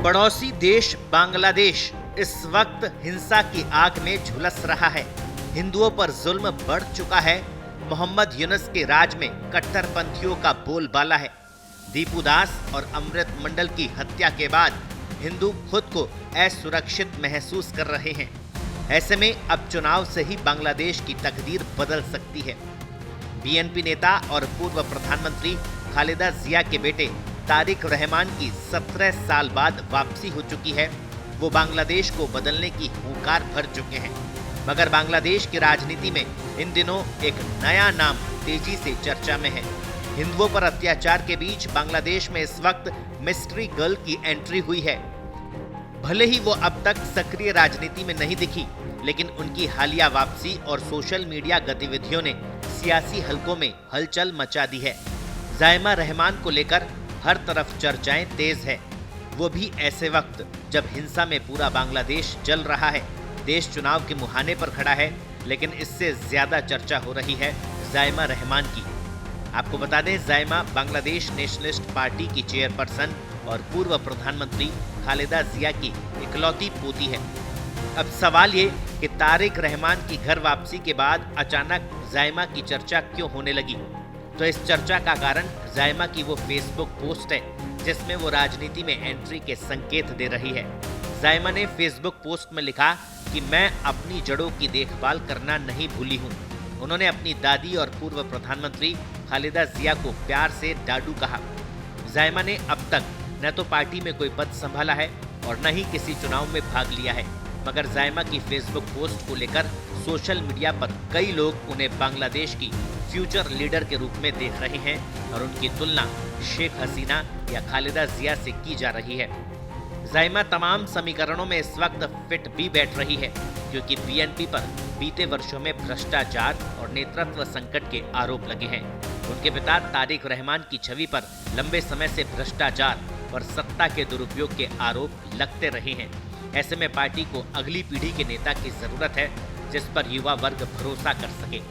पड़ोसी देश बांग्लादेश इस वक्त हिंसा की आग में झुलस रहा है। हिंदुओं पर जुल्म बढ़ चुका है। मोहम्मद यूनुस के राज में कट्टरपंथियों का बोलबाला है। दीपू दास और अमृत मंडल की हत्या के बाद हिंदू खुद को असुरक्षित महसूस कर रहे हैं। ऐसे में अब चुनाव से ही बांग्लादेश की तकदीर बदल सकती है। बीएनपी नेता और पूर्व प्रधानमंत्री खालिदा जिया के बेटे तारिक रहमान की 17 साल बाद वापसी हो चुकी है। वो बांग्लादेश को बदलने की हुंकार भर चुके हैं। मगर बांग्लादेश की राजनीति में इन दिनों एक नया नाम तेजी से चर्चा में है। हिंदुओं पर अत्याचार के बीच बांग्लादेश में इस वक्त मिस्ट्री गर्ल की एंट्री हुई है। भले ही वो अब तक सक्रिय राजनीति में नहीं दिखी, लेकिन उनकी हालिया वापसी और सोशल मीडिया गतिविधियों ने सियासी हलकों में हलचल मचा दी है। जायमा रहमान को लेकर हर तरफ चर्चाएं तेज है, वो भी ऐसे वक्त जब हिंसा में पूरा बांग्लादेश जल रहा है। देश चुनाव के मुहाने पर खड़ा है, लेकिन इससे ज्यादा चर्चा हो रही है जायमा रहमान की। आपको बता दें, जायमा बांग्लादेश नेशनलिस्ट पार्टी की चेयरपर्सन और पूर्व प्रधानमंत्री खालिदा जिया की इकलौती पोती है। अब सवाल ये कि तारिक रहमान की घर वापसी के बाद अचानक जायमा की चर्चा क्यों होने लगी? तो इस चर्चा का कारण जायमा की वो फेसबुक पोस्ट है जिसमें वो राजनीति में एंट्री के संकेत दे रही है। जायमा ने फेसबुक पोस्ट में लिखा कि मैं अपनी जड़ों की देखभाल करना नहीं भूली हूँ। उन्होंने अपनी दादी और पूर्व प्रधानमंत्री खालिदा जिया को प्यार से डाडू कहा। जायमा ने अब तक न तो पार्टी में कोई पद संभाला है और न ही किसी चुनाव में भाग लिया है, मगर जायमा की फेसबुक पोस्ट को लेकर सोशल मीडिया पर कई लोग उन्हें बांग्लादेश की फ्यूचर लीडर के रूप में देख रहे हैं और उनकी तुलना शेख हसीना या खालिदा जिया से की जा रही है। जायमा तमाम समीकरणों में इस वक्त फिट भी बैठ रही है, क्योंकि बीएनपी पर बीते वर्षों में भ्रष्टाचार और नेतृत्व संकट के आरोप लगे हैं। उनके पिता तारिक रहमान की छवि पर लंबे समय से भ्रष्टाचार और सत्ता के दुरुपयोग के आरोप लगते रहे हैं। ऐसे में पार्टी को अगली पीढ़ी के नेता की जरूरत है जिस पर युवा वर्ग भरोसा कर सके।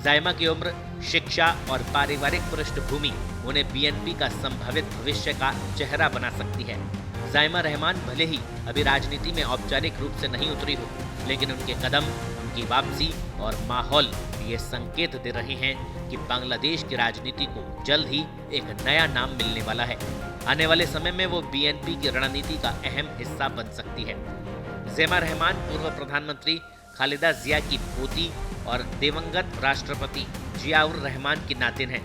जायमा की उम्र, शिक्षा और पारिवारिक पृष्ठभूमि उन्हें बीएनपी का संभावित भविष्य का चेहरा बना सकती है। जायमा रहमान भले ही अभी राजनीति में औपचारिक रूप से नहीं उतरी हो, लेकिन उनके कदम, उनकी वापसी और माहौल ये संकेत दे रहे हैं कि बांग्लादेश की राजनीति को जल्द ही एक नया नाम मिलने वाला है। आने वाले समय में वो बीएनपी की रणनीति का अहम हिस्सा बन सकती है। जायमा रहमान पूर्व प्रधानमंत्री खालिदा जिया की पोती और दिवंगत राष्ट्रपति जियाउर रहमान की नातिन है।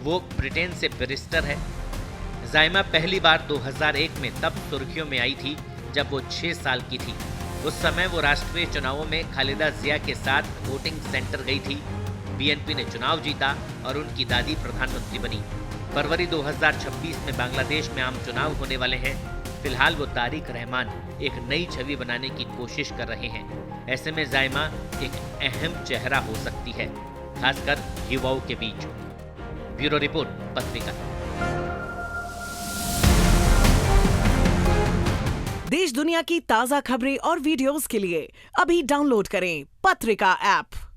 वो ब्रिटेन से बैरिस्टर है। जायमा पहली बार 2001 में तब सुर्खियों में आई थी जब वो 6 साल की थी। उस समय वो राष्ट्रीय चुनावों में खालिदा जिया के साथ वोटिंग सेंटर गई थी। बीएनपी ने चुनाव जीता और उनकी दादी प्रधानमंत्री बनी। फरवरी 2026 में बांग्लादेश में आम चुनाव होने वाले हैं। फिलहाल वो तारिक रहमान एक नई छवि बनाने की कोशिश कर रहे हैं। ऐसे में जायमा एक अहम चेहरा हो सकती है, खासकर युवाओं के बीच। ब्यूरो रिपोर्ट, पत्रिका। देश दुनिया की ताजा खबरें और वीडियोस के लिए अभी डाउनलोड करें पत्रिका ऐप।